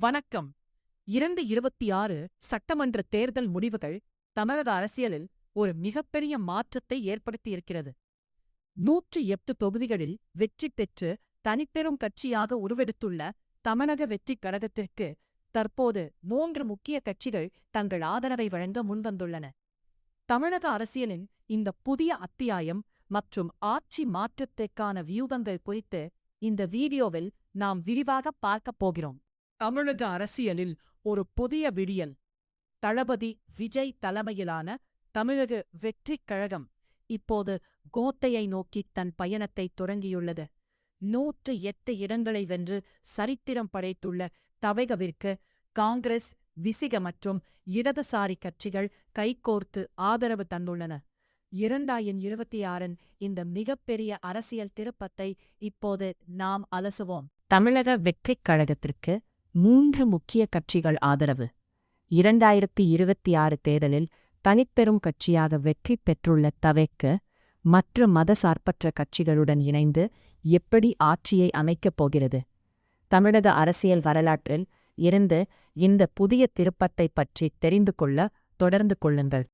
வணக்கம். 2026 சட்டமன்ற தேர்தல் முடிவுகள் தமிழக அரசியலில் ஒரு மிகப்பெரிய மாற்றத்தை ஏற்படுத்தியிருக்கிறது. 108 தொகுதிகளில் வெற்றி பெற்று தனிப்பெரும் கட்சியாக உருவெடுத்துள்ள தமிழக வெற்றிக் கழகத்திற்கு தற்போது 3 முக்கிய கட்சிகள் தங்கள் ஆதரவை வழங்க முன்வந்துள்ளன. தமிழக அரசியலின் இந்த புதிய அத்தியாயம் மற்றும் ஆட்சி மாற்றத்திற்கான வியூகங்கள் குறித்து இந்த வீடியோவில் நாம் விரிவாக பார்க்கப் போகிறோம். தமிழக அரசியலில் ஒரு புதிய விடியல். தளபதி விஜய் தலைமையிலான தமிழக வெற்றிக் கழகம் இப்போது கோட்டையை நோக்கி தன் பயணத்தை தொடங்கியுள்ளது. 108 இடங்களை வென்று சரித்திரம் படைத்துள்ள தவைகவிற்கு காங்கிரஸ், விசிக மற்றும் இடதுசாரி கட்சிகள் கைகோர்த்து ஆதரவு தந்துள்ளன. 2026 இந்த மிகப்பெரிய அரசியல் திருப்பத்தை இப்போது நாம் அலசுவோம். தமிழக வெற்றிக் கழகத்திற்கு 3 முக்கிய கட்சிகள் ஆதரவு. 2026 தேர்தலில் தனிப்பெரும் கட்சியாக வெற்றி பெற்றுள்ள தவைக்கு மற்ற மதசார்பற்ற கட்சிகளுடன் இணைந்து எப்படி ஆட்சியை அமைக்கப் போகிறது? தமிழக அரசியல் வரலாற்றில் இருந்து இந்த புதிய திருப்பத்தை பற்றி தெரிந்து கொள்ள தொடர்ந்து கொள்ளுங்கள்.